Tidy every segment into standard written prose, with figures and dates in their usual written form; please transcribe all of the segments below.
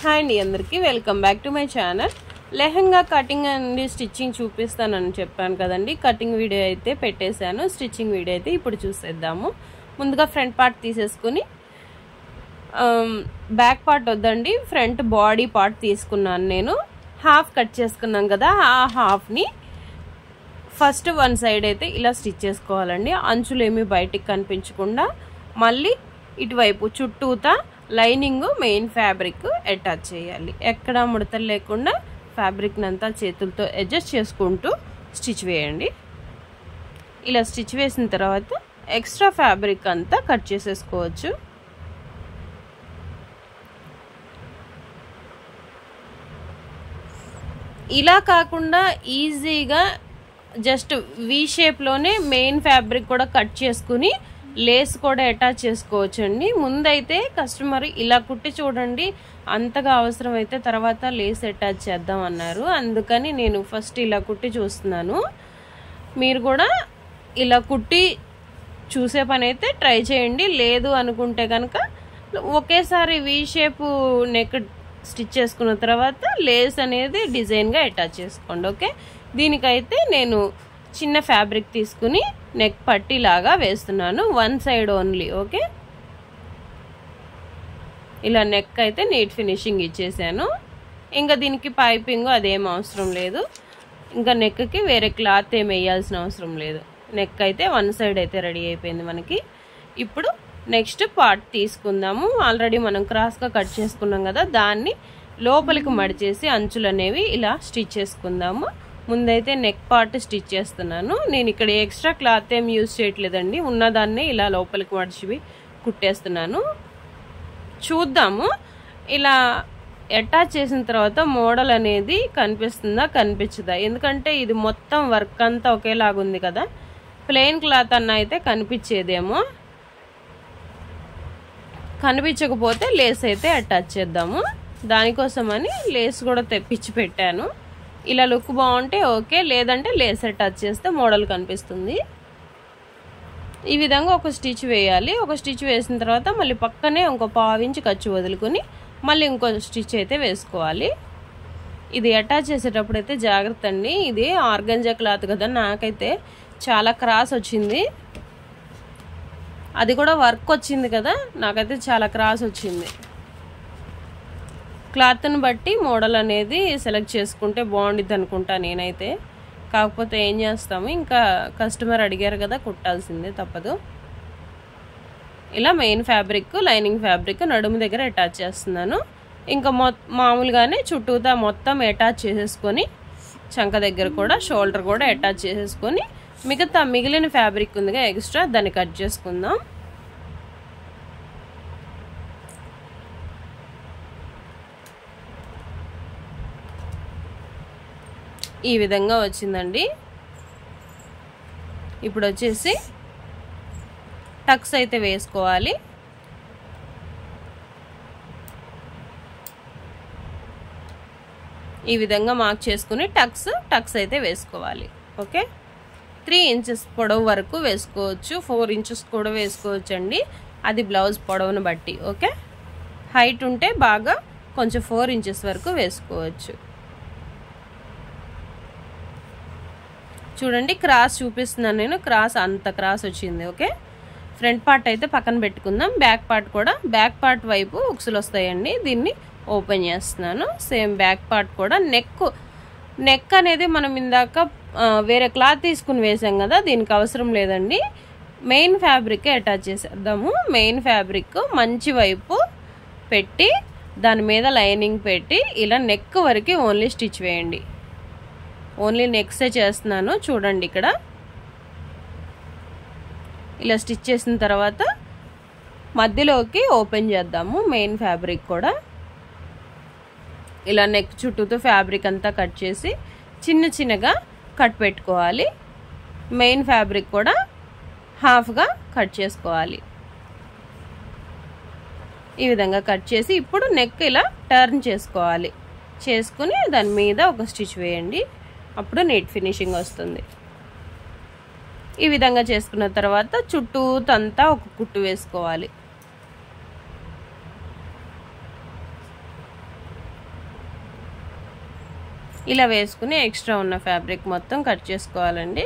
Hi అండి, అందరికీ welcome back to my channel. Lehenga cutting and stitching చూపిస్తానని చెప్పాను కదండి. కటింగ్ వీడియో అయితే పెట్టేశాను, స్టిచ్చింగ్ వీడియో అయితే ఇప్పుడు చూసేద్దాము. ముందుగా ఫ్రంట్ పార్ట్ తీసేసుకుని బ్యాక్ పార్ట్ వద్దండి, ఫ్రంట్ బాడీ పార్ట్ తీసుకున్నాను. నేను హాఫ్ కట్ చేసుకున్నాను కదా, ఆ హాఫ్ని ఫస్ట్ వన్ సైడ్ అయితే ఇలా స్టిచ్ చేసుకోవాలండి. అంచులు ఏమీ బయటికి కనిపించకుండా మళ్ళీ ఇటువైపు చుట్టూతా లైనింగ్ మెయిన్ ఫ్యాబ్రిక్ అటాచ్ చేయాలి. ఎక్కడ ముడతలు లేకుండా ఫ్యాబ్రిక్ని అంతా చేతులతో అడ్జస్ట్ చేసుకుంటూ స్టిచ్ వేయండి. ఇలా స్టిచ్ వేసిన తర్వాత ఎక్స్ట్రా ఫ్యాబ్రిక్ అంతా కట్ చేసేసుకోవచ్చు. ఇలా కాకుండా ఈజీగా జస్ట్ వి షేప్లోనే మెయిన్ ఫ్యాబ్రిక్ కూడా కట్ చేసుకుని లేస్ కూడా అటాచ్ చేసుకోవచ్చు అండి. ముందైతే కస్టమర్ ఇలా కుట్టి చూడండి, అంతగా అవసరం అయితే తర్వాత లేస్ అటాచ్ చేద్దాం అన్నారు. అందుకని నేను ఫస్ట్ ఇలా కుట్టి చూస్తున్నాను. మీరు కూడా ఇలా కుట్టి చూసే పని అయితే ట్రై చేయండి. లేదు అనుకుంటే కనుక ఒకేసారి వి షేప్ నెక్ స్టిచ్ చేసుకున్న తర్వాత లేస్ అనేది డిజైన్గా అటాచ్ చేసుకోండి. ఓకే, దీనికైతే నేను చిన్న ఫ్యాబ్రిక్ తీసుకుని నెక్ పట్టీలాగా వేస్తున్నాను, వన్ సైడ్ ఓన్లీ. ఓకే, ఇలా నెక్ అయితే నీట్ ఫినిషింగ్ ఇచ్చేసాను. ఇంకా దీనికి పైపింగ్ అదేం అవసరం లేదు. ఇంకా నెక్కి వేరే క్లాత్ ఏం వేయాల్సిన అవసరం లేదు. నెక్ అయితే వన్ సైడ్ అయితే రెడీ అయిపోయింది మనకి. ఇప్పుడు నెక్స్ట్ పార్ట్ తీసుకుందాము. ఆల్రెడీ మనం క్రాస్గా కట్ చేసుకున్నాం కదా, దాన్ని లోపలికి మడిచేసి అంచులు అనేవి ఇలా స్టిచ్ చేసుకుందాము. ముందైతే నెక్ పార్ట్ స్టిచ్ చేస్తున్నాను. నేను ఇక్కడ ఎక్స్ట్రా క్లాత్ ఏం యూజ్ చేయట్లేదండి, ఉన్నదాన్నే ఇలా లోపలికి మడిచి కుట్టేస్తున్నాను. చూద్దాము ఇలా అటాచ్ చేసిన తర్వాత మోడల్ అనేది కనిపిస్తుందా కనిపించదా, ఎందుకంటే ఇది మొత్తం వర్క్ అంతా ఒకేలాగా ఉంది కదా. ప్లెయిన్ క్లాత్ అన్న అయితే కనిపించేదేమో, కనిపించకపోతే లేస్ అయితే అటాచ్ చేద్దాము. దానికోసమని లేస్ కూడా తెప్పించి పెట్టాను. ఇలా లుక్ బాగుంటే ఓకే, లేదంటే లేస్ అటాచ్ చేస్తే మోడల్ కనిపిస్తుంది. ఈ విధంగా ఒక స్టిచ్ వేయాలి. ఒక స్టిచ్ వేసిన తర్వాత మళ్ళీ పక్కనే ఇంకో పావించి ఖర్చు వదులుకొని మళ్ళీ ఇంకో స్టిచ్ అయితే వేసుకోవాలి. ఇది అటాచ్ చేసేటప్పుడు అయితే జాగ్రత్త అండి. ఇది ఆర్గంజా క్లాత్ కదా, నాకైతే చాలా క్రాస్ వచ్చింది. అది కూడా వర్క్ వచ్చింది కదా, నాకైతే చాలా క్రాస్ వచ్చింది. క్లాత్ని బట్టి మోడల్ అనేది సెలెక్ట్ చేసుకుంటే బాగుండిద్ది అనుకుంటా నేనైతే. కాకపోతే ఏం చేస్తాము, ఇంకా కస్టమర్ అడిగారు కదా, కుట్టాల్సిందే, తప్పదు. ఇలా మెయిన్ ఫ్యాబ్రిక్ లైనింగ్ ఫ్యాబ్రిక్ నడుము దగ్గర అటాచ్ చేస్తున్నాను. ఇంకా మామూలుగానే చుట్టూతా మొత్తం అటాచ్ చేసేసుకొని చంక దగ్గర కూడా షోల్డర్ కూడా అటాచ్ చేసేసుకొని మిగతా మిగిలిన ఫ్యాబ్రిక్ ఉందిగా ఎక్స్ట్రా, దాన్ని కట్ చేసుకుందాం. ఈ విధంగా వచ్చిందండి. ఇప్పుడు వచ్చేసి టక్స్ అయితే వేసుకోవాలి. ఈ విధంగా మార్క్ చేసుకుని టక్స్ అయితే వేసుకోవాలి. ఓకే, 3 ఇంచెస్ పొడవు వరకు వేసుకోవచ్చు, 4 ఇంచెస్ కూడా వేసుకోవచ్చు అండి, అది బ్లౌజ్ పొడవును బట్టి. ఓకే, హైట్ ఉంటే బాగా కొంచెం 4 ఇంచెస్ వరకు వేసుకోవచ్చు. చూడండి, క్రాస్ చూపిస్తున్నాను నేను, క్రాస్ అంత క్రాస్ వచ్చింది. ఓకే, ఫ్రంట్ పార్ట్ అయితే పక్కన పెట్టుకుందాం. బ్యాక్ పార్ట్ కూడా, బ్యాక్ పార్ట్ వైపు ఉక్సులు వస్తాయండి, దీన్ని ఓపెన్ చేస్తున్నాను. సేమ్ బ్యాక్ పార్ట్ కూడా నెక్ అనేది మనం ఇందాక వేరే క్లాత్ తీసుకుని వేసాం కదా, దీనికి అవసరం లేదండి. మెయిన్ ఫ్యాబ్రిక్ అటాచ్ చేసేద్దాము. మెయిన్ ఫ్యాబ్రిక్ మంచి వైపు పెట్టి దాని మీద లైనింగ్ పెట్టి ఇలా నెక్ వరకు ఓన్లీ స్టిచ్ వేయండి. ఓన్లీ నెక్సే చేస్తున్నాను. చూడండి, ఇక్కడ ఇలా స్టిచ్ చేసిన తర్వాత మధ్యలోకి ఓపెన్ చేద్దాము. మెయిన్ ఫ్యాబ్రిక్ కూడా ఇలా నెక్ చుట్టూతో ఫ్యాబ్రిక్ అంతా కట్ చేసి చిన్నగా కట్ పెట్టుకోవాలి. మెయిన్ ఫ్యాబ్రిక్ కూడా హాఫ్గా కట్ చేసుకోవాలి. ఈ విధంగా కట్ చేసి ఇప్పుడు నెక్ ఇలా టర్న్ చేసుకోవాలి. చేసుకుని దాని మీద ఒక స్టిచ్ వేయండి, అప్పుడు నీట్ ఫినిషింగ్ వస్తుంది. ఈ విధంగా చేసుకున్న తర్వాత చుట్టూతంతా ఒక కుట్టు వేసుకోవాలి. ఇలా వేసుకుని ఎక్స్ట్రా ఉన్న ఫ్యాబ్రిక్ మొత్తం కట్ చేసుకోవాలండి.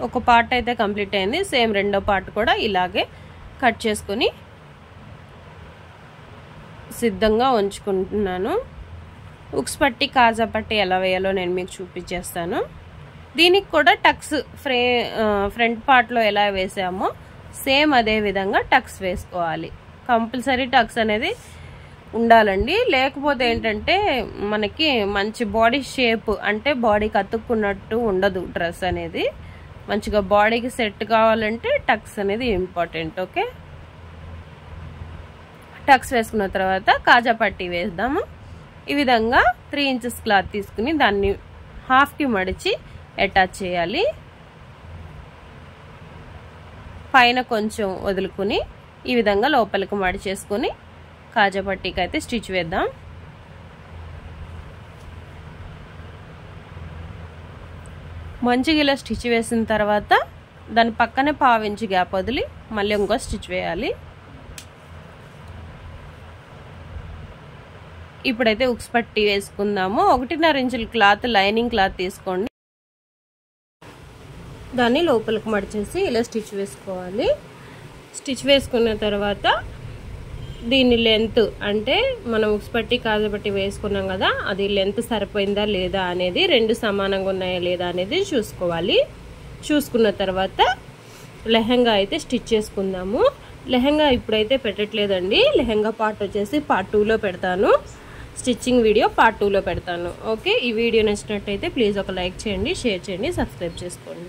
ఒక పార్ట్ అయితే కంప్లీట్ అయింది. సేమ్ రెండో పార్ట్ కూడా ఇలాగే కట్ చేసుకొని సిద్ధంగా ఉంచుకుంటున్నాను. ఉక్స్ పట్టి కాజా పట్టి ఎలా వేయాలో నేను మీకు చూపించేస్తాను. దీనికి కూడా టక్స్ ఫ్రంట్ పార్ట్లో ఎలా వేసామో సేమ్ అదే విధంగా టక్స్ వేసుకోవాలి. కంపల్సరీ టక్స్ అనేది ఉండాలండి. లేకపోతే ఏంటంటే మనకి మంచి బాడీ షేప్ అంటే బాడీకి అతుక్కున్నట్టు ఉండదు. డ్రెస్ అనేది మంచిగా బాడీకి సెట్ కావాలంటే టక్స్ అనేది ఇంపార్టెంట్. ఓకే, టక్స్ వేసుకున్న తర్వాత కాజా పట్టి వేద్దాము. ఈ విధంగా 3 ఇంచెస్ క్లాత్ తీసుకుని దాన్ని హాఫ్కి మడిచి అటాచ్ చేయాలి. పైన కొంచెం వదులుకుని ఈ విధంగా లోపలికి మడిచేసుకుని కాజా పట్టీకి అయితే స్టిచ్ వేద్దాం. మంచిగా ఇలా స్టిచ్ వేసిన తర్వాత దాని పక్కనే 1/2 ఇంచ్ గ్యాప్ వదిలి మళ్ళీ ఇంకో స్టిచ్ వేయాలి. ఇప్పుడైతే ఉక్స్ పట్టి వేసుకుందాము. 1.5 ఇంచుల క్లాత్ లైనింగ్ క్లాత్ తీసుకోండి. దాన్ని లోపలికి మడిచేసి ఇలా స్టిచ్ వేసుకోవాలి. స్టిచ్ వేసుకున్న తర్వాత దీని లెంత్ అంటే మనం ఉక్స్ పట్టి కాజా పట్టి వేసుకున్నాం కదా, అది లెంత్ సరిపోయిందా లేదా అనేది, 2 సమానంగా ఉన్నాయా లేదా అనేది చూసుకోవాలి. చూసుకున్న తర్వాత లెహంగా అయితే స్టిచ్ చేసుకుందాము. లెహంగా ఇప్పుడైతే పెట్టట్లేదండి. లెహంగా పార్ట్ వచ్చేసి పార్ట్ 2లో పెడతాను. స్టిచ్చింగ్ వీడియో పార్ట్ 2లో పెడతాను. ఓకే, ఈ వీడియో నచ్చినట్టయితే ప్లీజ్ ఒక లైక్ చేయండి, షేర్ చేయండి, సబ్స్క్రైబ్ చేసుకోండి.